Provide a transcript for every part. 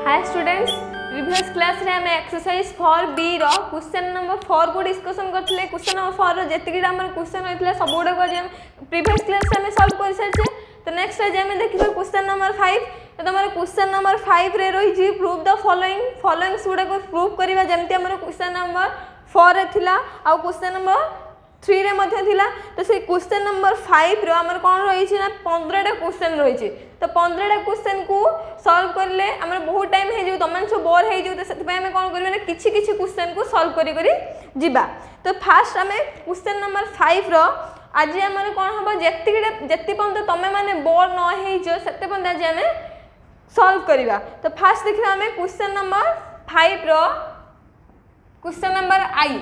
Hi students, previous class रे हमें exercise 4B रो question number 4 को डिस्कशन करथिले। क्वेश्चन नंबर 4 रो जेतिकिटा हमर क्वेश्चन होइतले सब गुडा को जे प्रीवियस क्लास रे हमें सॉल्व कर सारछे। तो नेक्स्ट आज हमें देखिबो क्वेश्चन नंबर 5। तो हमर क्वेश्चन नंबर 5 रे रही जी प्रूव द फॉलोइंग गुडा को प्रूव करबा जेमति हमर क्वेश्चन नंबर 4 रे थिला आ क्वेश्चन नंबर 3 रे मध्ये थिला। तो से क्वेश्चन नंबर 5 रो हमर कोन रही छी ना 15 टा क्वेश्चन रही छी। तो 15 टा क्वेश्चन को सॉल्व करले हमर बहुत टाइम हे जे तमन सब बोर हे जे। तो सेति पय हमें कोन करबे ना किछि किछि क्वेश्चन को सॉल्व करी करी जिबा। तो फर्स्ट हमें क्वेश्चन नंबर 5 रो आज हमर कोन हबो जेति पंत तमे माने बोर न हे जे सेते पंत आज हमें सॉल्व करिबा। तो फर्स्ट देखिबा हमें क्वेश्चन नंबर 5 रो क्वेश्चन नंबर आई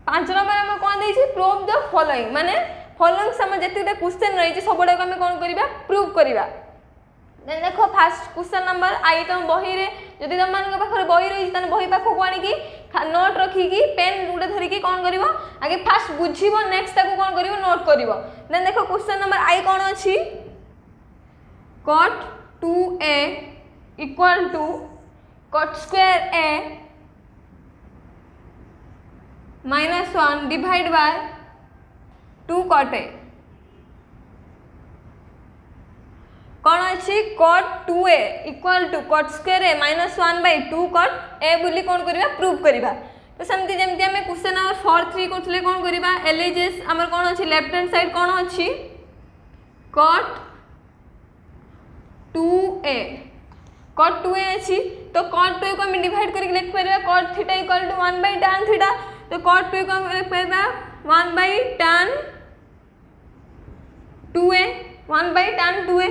5 नंबर हम कोन देछि प्रूव द फॉलोइंग माने फॉलोइंग सम जेतिटा क्वेश्चन रही छ सबडा को हम कोन करिबा प्रूव करिबा। देन देखो फर्स्ट क्वेश्चन नंबर आई तो बही रे जदि तुम मान पाखर बही रही तने बही पाखो को आनी की नोट रखी की पेन गुडे धरि की कोन करिवो आगे फर्स्ट बुझिबो नेक्स्ट ताको कोन करिवो नोट करिवो। देन देखो क्वेश्चन नंबर आई कोन अछि cot 2a equal to cot square a -1 divide by 2 cot a कौन अच्छी cot 2a equal to cot square a -1 by 2 cot a बोली कौन करिबा प्रूव करिबा। तो सेमती जेमती हमें क्वेश्चन नंबर 4 3 करथले कौन करिबा एलएचएस हमर कौन अछि लेफ्ट हैंड साइड कौन अछि cot 2a अछि। तो cot 2a को हम डिवाइड करके लिख परबा cot theta equal to 1 by tan theta. तो cot 2a को हम लिख परबा 1 बाय tan 2a।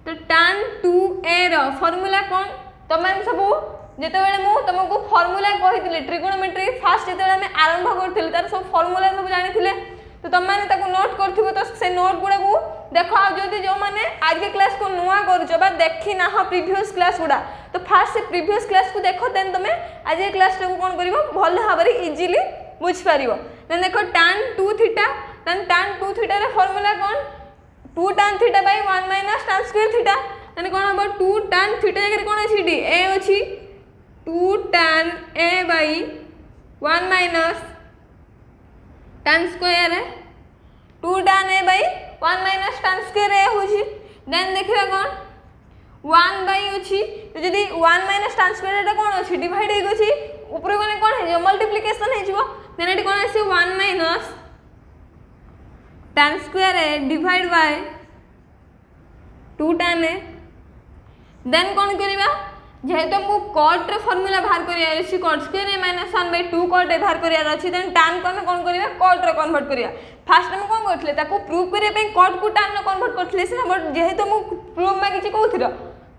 तो tan 2a रो फार्मूला कोन तमन सब जेते बेले मु तुमको फार्मूला कहितले ट्रिगोनोमेट्री फर्स्ट जेते बेले हम आरंभ करथिले तार सब फार्मूला सब जानिथिले। तो तुम माने ताको नोट करथिबो। तो से नोट गुडा को देखो आ जदी जो माने आज के क्लास को नुवा करजो बा देखि ना हो प्रीवियस क्लास गुडा। तो फर्स्ट से प्रीवियस क्लास को देखो देन तुमे आज के क्लास को कोन करिवो भल भाबरे इजीली बुझ पारिवो। देन देखो tan 2 theta then tan 2 theta रे फार्मूला कोन 2 tan theta by 1 minus tan square theta. Then कोन हबो 2 tan थीटा जगह कोन अछि डी a अछि 2 tan a by 1 minus tan square है 2 tan a by 1 minus tan square है होछि। देन देखिबा कोन 1 बाय अछि। तो जदी 1 माइनस tan स्क्वायर एटा कोन अछि डिवाइड हे गछि ऊपर कोने कोन हे मल्टीप्लिकेशन हे जिवो। देन एटी कोन आसी 1 माइनस tan स्क्वायर है divide by 2 tan a। Then कोन करिबा जेहेतु मु cot रे फार्मूला बाहर करिया अछि cot square a -1 by 2 cot a बाहर करिया अछि। देन tan को हम कोन करिया cot रे कन्वर्ट करिया। फर्स्ट हम कोन करथले ताको प्रूव करिया पे cot को tan रे कन्वर्ट करथले से हम जेहेतु मु प्रूव मा किछि कहउथिरो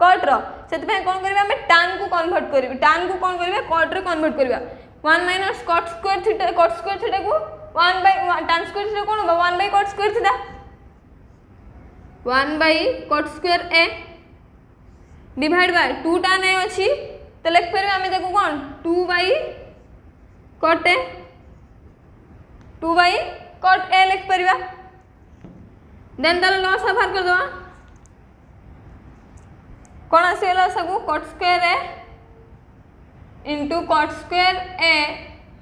cot रो सेति पे कोन करिबा हम tan को कन्वर्ट करिबा tan को कोन करिबा cot रे कन्वर्ट करिबा 1 माइनस cot स्क्वायर थीटा को 1 बाय tan स्क्वायर थीटा कोन 1 by cot square theta 1 by cot square a divide by 2 tan a अछि। तो लिख परबा हम देखो कोन 2 by cot a 2 by cot a लिख परबा। देन तार लॉस बाहर कर दवा कोन आसीला सबु cot square a into cot square a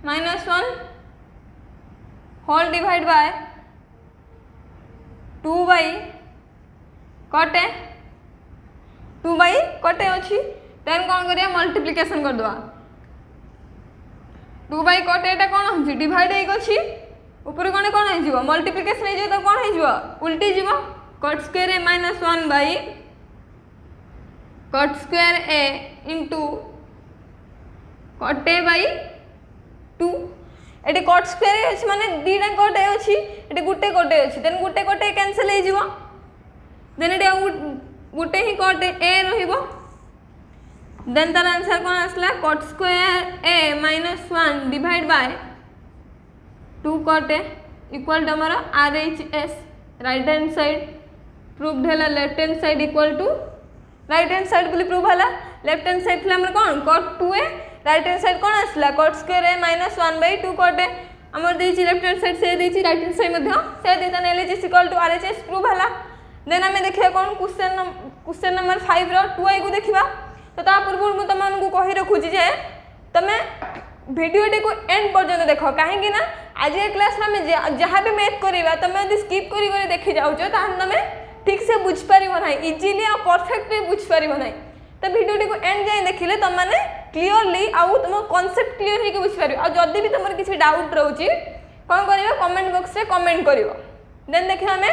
-1 whole divide by 2 by cot a 2 by cot a अछि। देन कोन करिया मल्टीप्लिकेशन कर दवा 2 बाय cot a टा कोन अछि डिवाइड हे गछि ऊपर कोने कोन हे जिवो मल्टीप्लिकेशन हे जिवो तो कोन हे जिवो उल्टी जिवो cot square a -1 by cot square a into cot a by 2। एटी cot स्क्वायर अछि माने दीटा cot a अछि एटी गुटे cot a अछि। देन गुटे cot a कैंसिल हे जिवो। देन एटी गुटे ही cot a रहिबो। देन तार आंसर कोन आसला cot square a -1 divide by 2 cot a equal to हमर RHS right hand side proved हैला left hand side equal to right hand side बोली प्रूव हैला। लेफ्ट हैंड साइड थला हमर कोन cot 2a right hand side कोन आसला cot square a -1 by 2 cot a हमर देछि लेफ्ट हैंड साइड से देछि राइट हैंड साइड मध्ये से देतन LHS equal to RHS prove हैला। देन हमें देखिए कौन क्वेश्चन नंबर 5 रो 2i को देखिबा। तो ता पूर्व मु तुमको कही रखुची जे तमे भिडियोटी को एंड पर्यंत देख कहीं ना आज क्लास में जहाँ भी मैथ करवा तुम यदि स्किप कर देखी जाऊँ तुम ठीक से बुझीपार ना इजिली आ परफेक्टली बुझीपार ना तो भिडियोटी को एंड जाए देखिले तुम मैंने क्लीयरली आउ तुम कॉन्सेप्ट क्लीयर होकर बुझीपार आदि भी तुम किसी डाउट रोचे कौन कर कमेंट बॉक्स रे कमेंट कर देन देखिए आम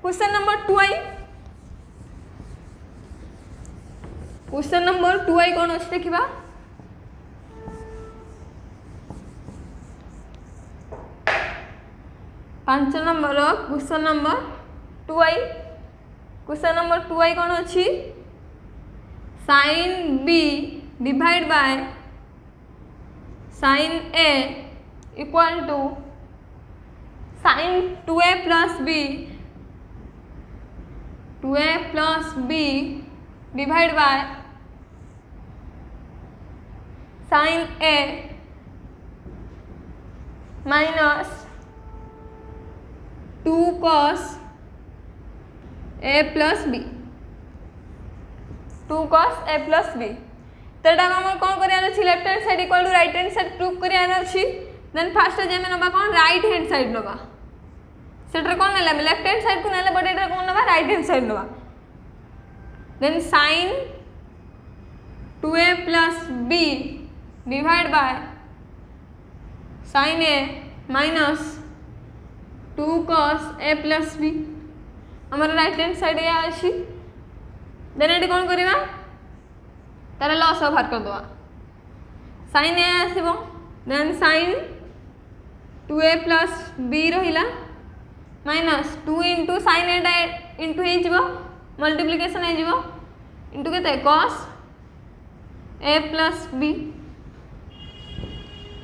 question number 2i question number 2i कौन अच्छे देखा 5 number question number 2i question number 2i कौन अच्छी sin b divide by sin a equal to sin 2a plus b divide by sin a minus 2 cos a plus b 2 cos a plus b तो हम कौन करार अच्छी left hand side equal to right hand side prove करार अच्छी then first जे नबा कौन राइट हैंड साइड नबा सेटर कौन नेला लेफ्ट हैंड साइड को नेले बट एटा कौन नबा राइट हैंड साइड नबा then sin 2a plus b divide by sin a minus 2 cos a plus b हमारा राइट हैंड साइड या अच्छी देन ये कौन करवा तार लॉस बाहर कर दवा sin a आसबो then sin 2a plus b रहिला minus 2 into sin a into हो मल्टीप्लिकेशन हो इंटू केते cos a plus b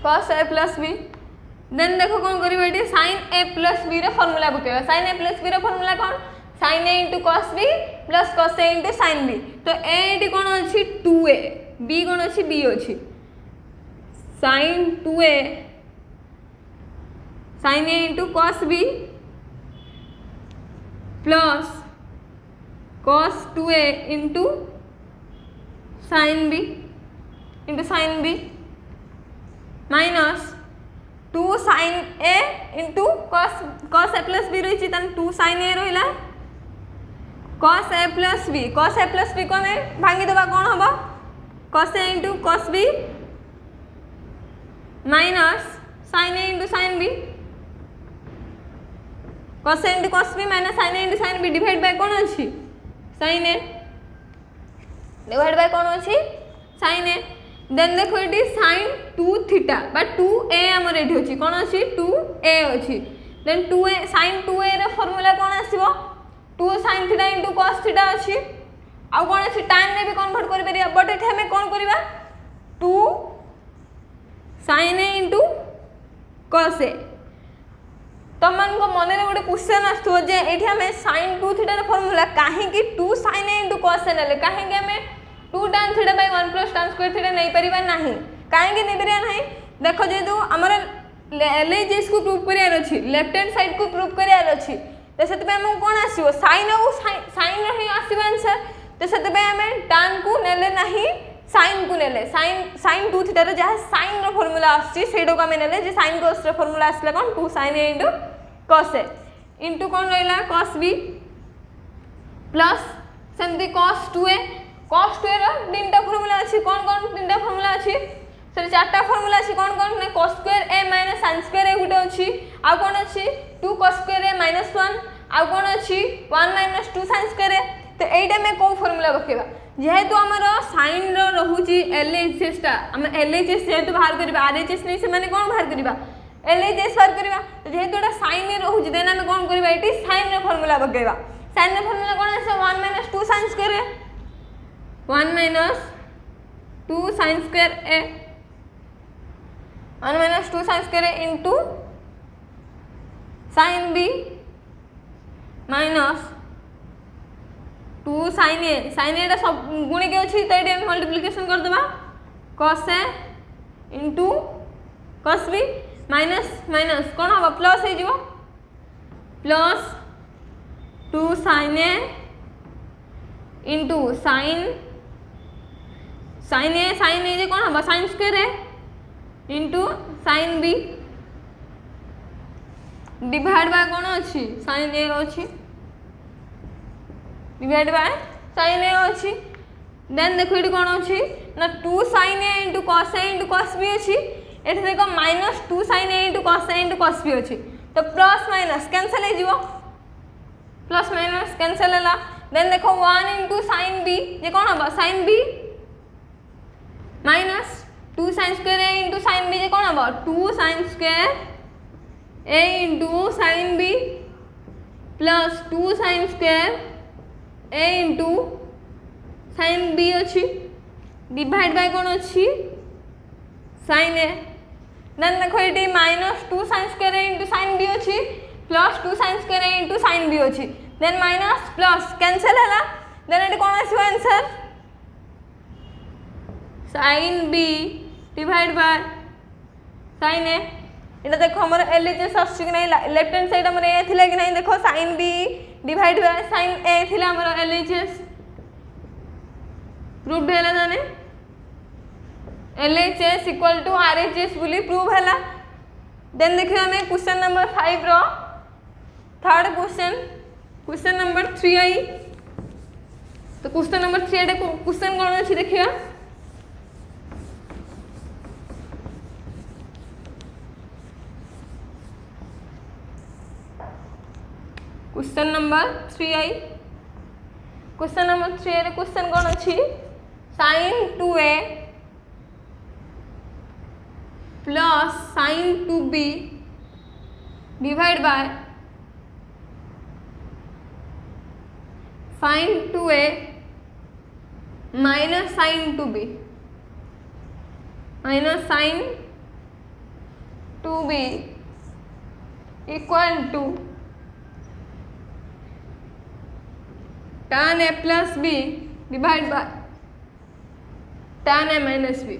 cos a plus b then देखो कौन करिवे एटी sin a plus b रे फार्मूला पकेबा sin a plus b रे फार्मूला कौन sin a into cos b plus cos a into sin b तो a एटी कौन अछि 2a b कौन अछि b अछि sin 2a sin a into cos b plus cos 2a into sin b minus 2 sin a into cos a plus b रही तन 2 sin a रहिला cos a plus b को हमें भांगी देबा कौन हबो cos a into cos b minus sin a into sin b cos a into cos b minus sin a into sin b divide by कौन अछि sin a डिवाइड बाय कौन अछि sin a देन देखो ये sin 2 theta बा 2a हमर एठी अछि कोन अछि 2a अछि देन 2a sin 2a रे फार्मूला कोन आसीबो 2 sin थीटा * cos थीटा अछि आ कोन अछि tan ने भी कन्वर्ट करि परिया बट एठी हमें कोन करिबा 2 sin a * cos a तमन को मन रे गोटे क्वेश्चन आस्थो जे एठी हमें sin 2 थीटा रे फार्मूला काहे कि 2 sin a * cos a नेले काहे कि हमें 2 tan theta by 1 plus tan square theta नहीं परिबा नहीं काहे कि नहीं परिया नहीं देखो जे जो हमर LHS को प्रूव करियार अछि लेफ्ट हैंड साइड को प्रूव करियार अछि तो सेते पे हम कोन आसीबो sin और sin रही आसीबो आंसर तो सेते पे हम tan को नेले नहीं sin को नेले sin 2 थीटा रे जहा sin रो फार्मूला आछि सेडो को हम नेले जे sin cos रो फार्मूला आसले कोन 2 sin a * cos a into कोन रहला cos b प्लस सेमती cos 2a रो तीनटा फार्मूला अछि कोन तीनटा फार्मूला अछि सॉरी चारटा फार्मूला अछि कोन ना cos square a - sin square a गुटे अछि आ कोन अछि 2 cos स्क्वायर a - 1 आ कोन अछि 1 - 2 sin स्क्वायर a तो एटा में को फार्मूला बकेबा जेहेतु हमर sin रो रहुची LHS ता हम LHS जेहेतु बाहर करबा RHS नहीं से माने कोन बाहर करबा LHS बाहर करबा तो जेहेतु एटा sin रे रहुची देन हम कोन करबा एटी sin रो फार्मूला बकेबा sin रो फार्मूला कोन আছে 1 - 2 sin square a 1 - 2 sin square a 1 - 2 sin square a into sin b minus 2 sin a सब गुणी के अछि त एटी मल्टीप्लिकेशन कर देबा cos a into cos b minus कोन हबा प्लस हे जिवो plus 2 sin a into sin sin a जे कौन हम sin स्क्वायर है into sin b divide by कौन अच्छी sin a अच्छी डिवाइड बाय sin a अच्छी देन देखो ये कौन अच्छी ना 2 sin a into cos b अच्छी ये देखो -2 sin a into cos b अच्छी तो प्लस माइनस कैंसल हो प्लस माइनस कैंसल है देन देखो 1 इंटू sin b ये कौन हम sin b minus 2 sin square a into sin b ये कौन हम 2 sin square a into sin b plus 2 sin square a into sin b अच्छी डिवाइड बाय कौन अच्छी sin a देन देखो ये -2 sin square a into sin b अच्छी plus 2 sin square a into sin b अच्छी then minus plus cancel है then ये कौन आसो answer sin b divide by sin a ये देखो हमर एलएचएस आछी कि नहीं लेफ्ट हैंड साइड हमर ए थिला कि नहीं देखो sin b divide by sin a थिला हमर एलएचएस प्रूव भेला जाने LHS इक्वल टू RHS बोली प्रूव है देन देखिए हमें क्वेश्चन नंबर 5 रो थर्ड क्वेश्चन नंबर 3 आई तो क्वेश्चन नंबर 3 एटा क्वेश्चन कौन अच्छी देखिए question number 3 I question number 3 रे क्वेश्चन कौन अच्छी sin 2a plus sin 2b divide by sin 2a minus sin 2b minus sin 2b equal to tan a plus b divide by tan a minus b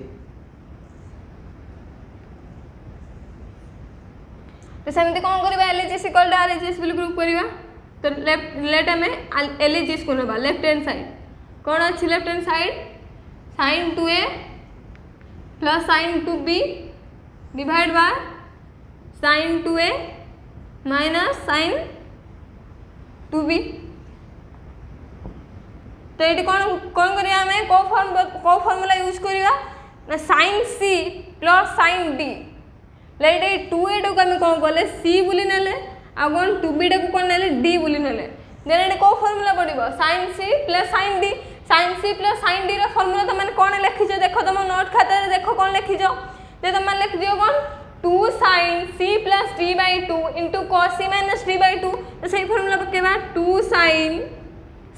तो सेमती कौन करवा LHS equal to RHS बोली prove करवा तो late हमें LHS को नबा लेफ्ट हैंड साइड कौन अच्छी left hand side sin 2a plus sin 2b divide by sin 2a minus sin 2b तो ये कौन कौन करिया हमें को फॉर्मूला यूज करिया ना sin c plus sin d light 2a को हमें कौन कले c बोली नेले आ कौन 2b को कौन नेले d बोली नेले देन ये को फार्मूला पड़िबो sin c plus sin d रो फार्मूला त माने कौन लिखि जो देखो तुम नोट खाता रे देखो कौन लिखि जो जे तुम लिख दियो कौन 2 sin c plus d/2 * cos c - d/2 तो सही फार्मूला पकेबा 2 sin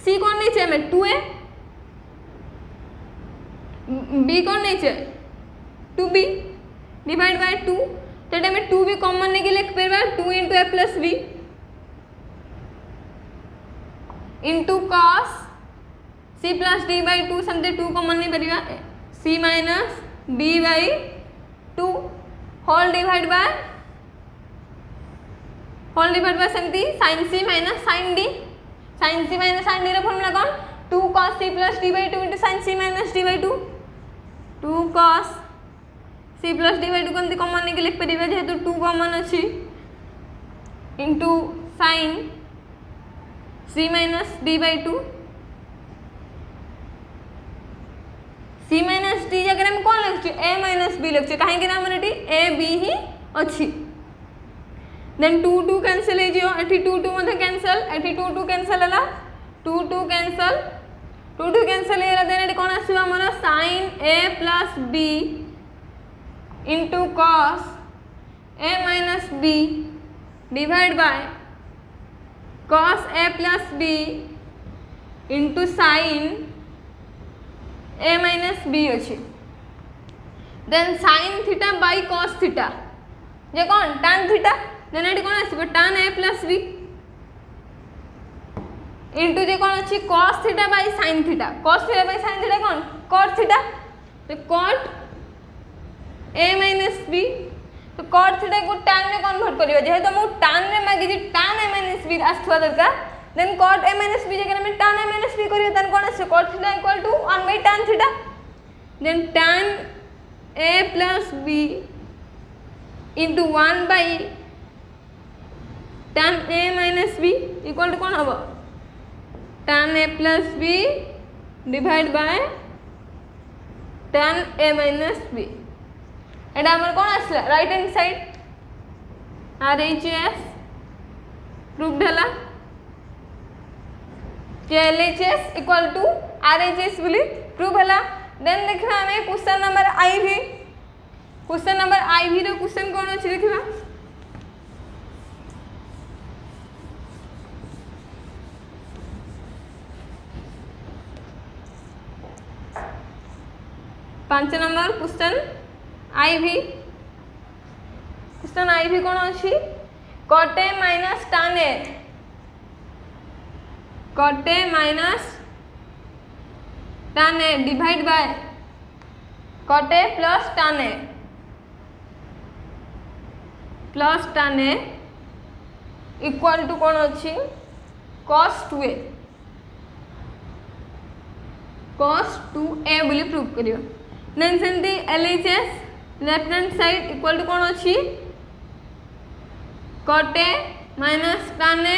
c कौन नीचे हमें 2a b कौन नीचे 2b डिवाइड बाय 2 तो ये हमें 2 भी कॉमन नहीं लिख पेबा 2 * a + b into cos c + d/2 समझे 2 कॉमन नहीं परिबा c - d/2 whole divide by समझी sin c - sin d sin c - sin d रो फार्मूला कौन 2 cos c + d/2 * sin c - d/2 2 cos c + d/2 कमती कॉमन नहीं लिख परिबा जेहेतु 2 कॉमन अछि into sin c - d/2 c - d जगह हम कौन लिखछु a - b लिखछु काहे कि हमर एटी a b ही अछि देन 2 2 कैंसिल हे जियो एटी 2 2 मध्ये कैंसिल एटी 2 2 कैंसिल हला 2 2 कैंसिल हेला देन एटी कोन आसीबा हमर sin a + b into cos a minus b divide by cos a plus b into sin a minus b अच्छी then sin theta by cos theta जे कौन tan थीटा देन एटी कौन आसीबो tan a plus b into जे कौन अच्छी cos theta by sin theta cos theta by sin theta कौन cot थीटा तो cot a माइनस b तो cot थीटा को tan में कन्वर्ट करियो जेहेतु हम tan रे मागी जे tan a माइनस b आस्थवा दरकार then cot a minus b जगह में tan a माइनस b करियो तन कोन आसे cot theta equal to 1/tan theta then tan a plus b into 1 by tan a minus b equal to कौन हम tan a plus b divide by tan a minus b एटा हमर कौन आसला right hand side RHS proved हला LHS equal to RHS बोली prove हला। Then देखा हमें question number IV question number IV रो क्वेश्चन कौन अछि देखिबा पांच नंबर क्वेश्चन IV क्वेश्चन IV कौन अछि cot a minus tan a cot a minus tan a divide by cot a plus tan a equal to कौन अच्छी cos 2a बोली प्रूव करियो। देन सेंती LHS left hand side equal to कौन अच्छी cot a minus tan a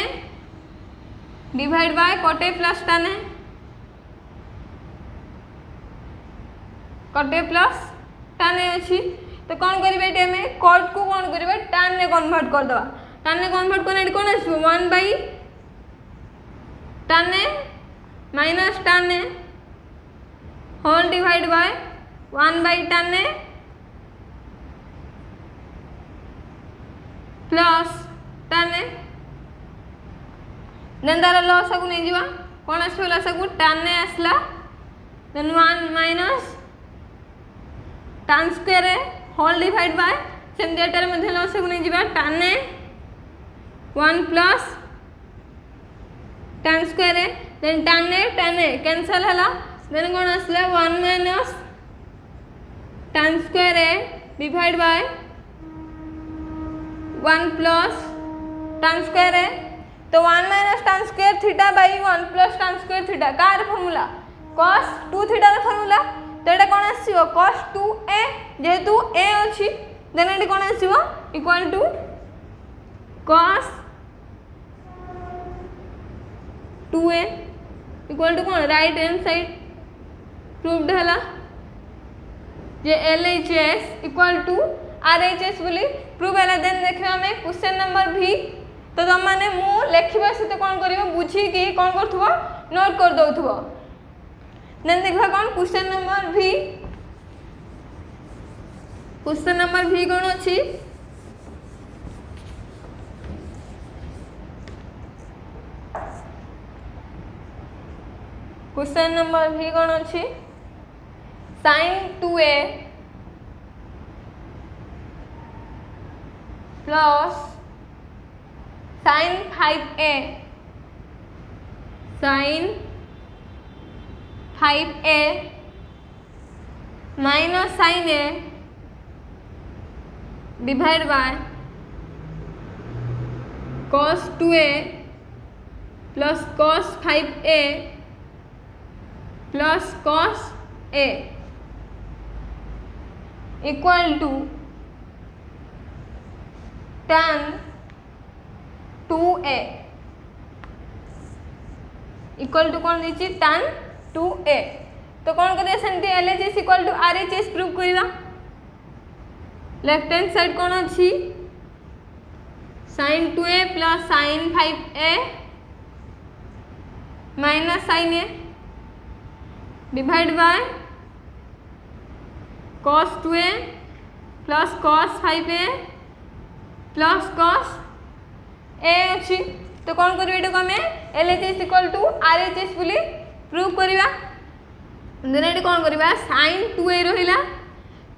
divide by cot a plus tan a cot a plus tan a अच्छी तो कौन करिवे एटे में cot को कौन करिवे tan ने कन्वर्ट कर दवा tan ने कन्वर्ट करने कौन आसबो 1 by tan a minus tan a whole divide by 1 by tan a plus tan a then तार लॉस को नहीं जीवा कौन आसबो लॉस को tan a आसला देन 1 माइनस tan स्क्वायर है होल डिवाइड बाय सेम एटार मध्ये लॉस को नहीं जीवा tan a 1 plus tan square है देन tan a कैंसिल हला देन कौन आसला 1 माइनस tan स्क्वायर है divide by 1 plus tan square है तो 1 minus tan square theta by 1 plus tan square theta car formula cos 2 theta रा formula तो एटा कोन आसीबो cos 2a जेहेतु a अछि देन एटा कोन आसीबो equal to cos 2a equal to कोन राइट हैंड साइड प्रूव्ड हला जे LHS इक्वल टू RHS बोली प्रूव हला। देन देखिबा हमें क्वेश्चन नंबर भी तो तुम माने मु लेखिबा सहित कौन करिवो बुझी कि कौन करथुबो नोट कर दउथुबो। देन देखबा कौन क्वेश्चन नंबर भी कौन अछि क्वेश्चन नंबर भी कौन अछि sin 2a plus sin 5a minus sin a divide by cos 2a plus cos 5a plus cos a equal to tan 2a equal to कौन दीची tan 2a तो कौन करिया सेंती LHS equal to RHS prove करिवा। Left hand side कौन अछि sin 2a plus sin 5a minus sin a divide by cos 2a plus cos 5a plus cos a अछि तो कौन करिवे एटा को हमें LHS इक्वल टू RHS बोली प्रूव करिवा। देन एटा कौन करिवा sin 2a रहिला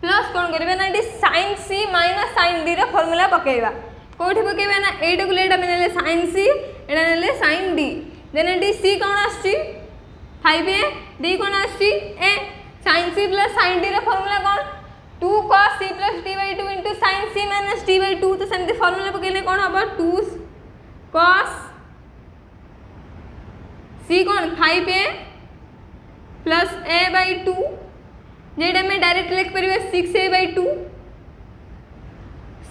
प्लस कौन करिवे ना eighty sin c minus sin d रो फार्मूला पकेइबा कोठी पकेइबा ना एटा को लेटा मिले sin c एटा नेले sin d देन एटी c कौन आछि 5a d कौन आछि a sin c plus sin d रो फार्मूला कौन 2 cos c plus d by 2 into sin c minus d by 2 तो सेमते फार्मूला पकेले कौन हबो 2 cos c कौन 5a प्लस a by 2 जेटा में डायरेक्ट लिख परिबे 6a/2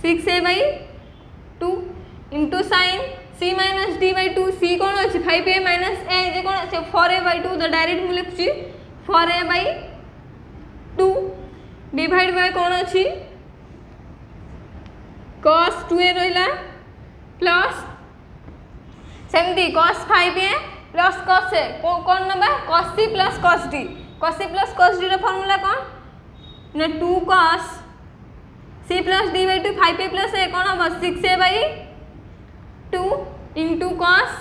6a/2 into sine c minus d/2 c कौन अच्छी 5a माइनस a जे कौन अच्छे 4a/2 तो डायरेक्ट मुझे लिखुची 4a/2 डिवाइड बाय कौन अच्छी cos 2a रहिला प्लस सेमती cos 5a plus cos a कौन नबा cos c plus cos d cos c plus cos d रा फार्मूला कौन ना 2 cos c plus d/2 5a plus a कौन हम 6a/2 into cos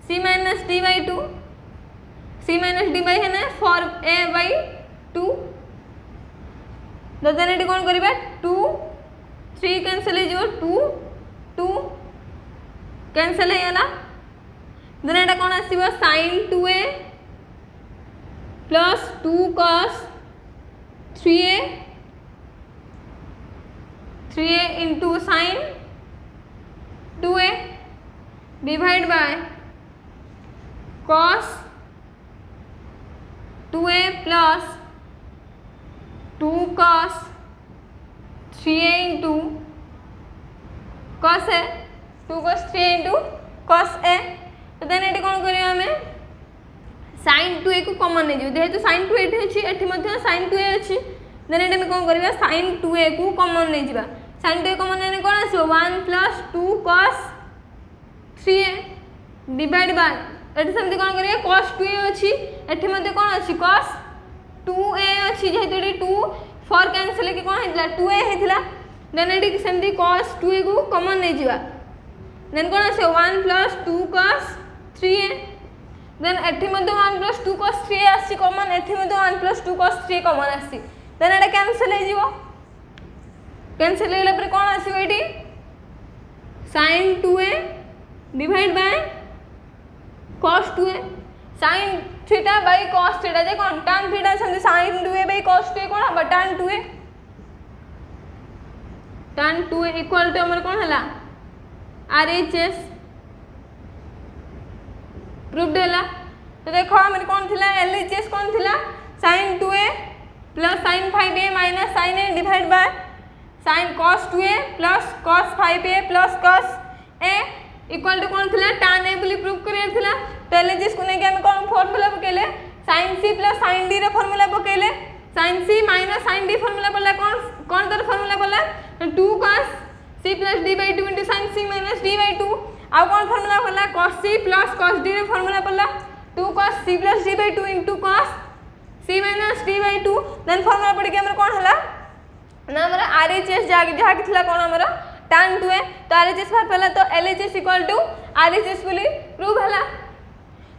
c minus d/2 c minus d है ना 4a/2 Dadan eighty कौन करिबा 2 3 कैंसिल हो 2 कैंसिल हो गला देन एटा कौन आसीबो sin 2a plus 2 cos 3a into sin 2a divide by cos 2a plus 2 cos 3a into cos a 2 cos 3a into cos a तो then एटी कौन करिया हमें sin 2a को कॉमन ले जो जेहेतु sin 2a एठी अछि एठी मध्ये sin 2a अछि देन एटी में कौन करिया sin 2a को कॉमन ले जिबा sin 2a कॉमन लेने कौन आसो 1 plus 2 cos 3a divide by एठी समति कौन करिया cos 2a अछि एठी मध्ये कौन अछि cos 2a अछि जेहेतु एठी 2 4 कैंसिल के कौन हेतला 2a हेतला देन एठी समति cos 2a को कॉमन ले जिबा देन कौन आसे 1 प्लस 2 cos 3a देन एठी मध्ये 1 प्लस 2 cos 3a आसी कॉमन एठी मध्ये 1 प्लस 2 cos 3 कॉमन आसी देन एटा कैंसिल हो जिवो कैंसिल होला पर कौन आसीबो एठी sin 2a divide by cos 2a sin theta by cos theta जे कौन tan थीटा संगे sin 2a by cos 2a कौन हम tan 2a इक्वल टू हमर कौन हला RHS प्रूफ देला तो देखो हमर कौन थिला LHS कौन थिला sin 2a plus sin 5a minus sin a divide by sin cos 2a plus cos 5a plus cos a equal to कौन थिला tan a बोली प्रूफ करियर थिला तो LHS को ने के हम कौन फार्मूला पकेले sin c plus sin d रे फार्मूला पकेले sin c minus sin d formula पड़ला कौन तर फार्मूला पड़ला 2 cos c plus d/2 * sin c minus d/2 आ कौन फार्मूला पड़ला cos c plus cos d रे फार्मूला पड़ला 2 cos c plus d/2 * cos c minus d/2 then formula पड़ के हमर कौन हला ना हमरा RHS जा कि थिला कौन हमरा tan 2a तो RHS बाहर पड़ला तो LHS इक्वल टू RHS बोली प्रूव हला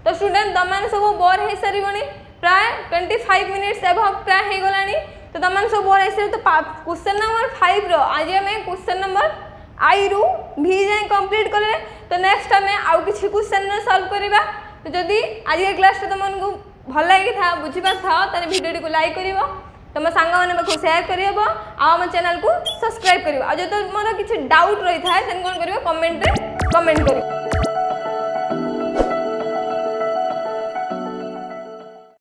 तो स्टूडेंट तमान सब बोर हे सरीबनी प्राय 25 मिनिट्स एबव प्राय हे गलानी तो तमान सब बोर हे सरी तो क्वेश्चन नंबर 5 रो आज हमें क्वेश्चन नंबर आई रु भी जाय कंप्लीट करले तो नेक्स्ट हमें आउ किछि क्वेश्चन न सॉल्व करबा तो जदी आज के क्लास तमन को भल लागि था बुझी पार था त वीडियो को लाइक करिवो तुम सांग माने को शेयर करिवो आ हम चैनल को सब्सक्राइब करिवो आ जो तो मोर किछि डाउट रही था तन कोन करिवो कमेंट करिवो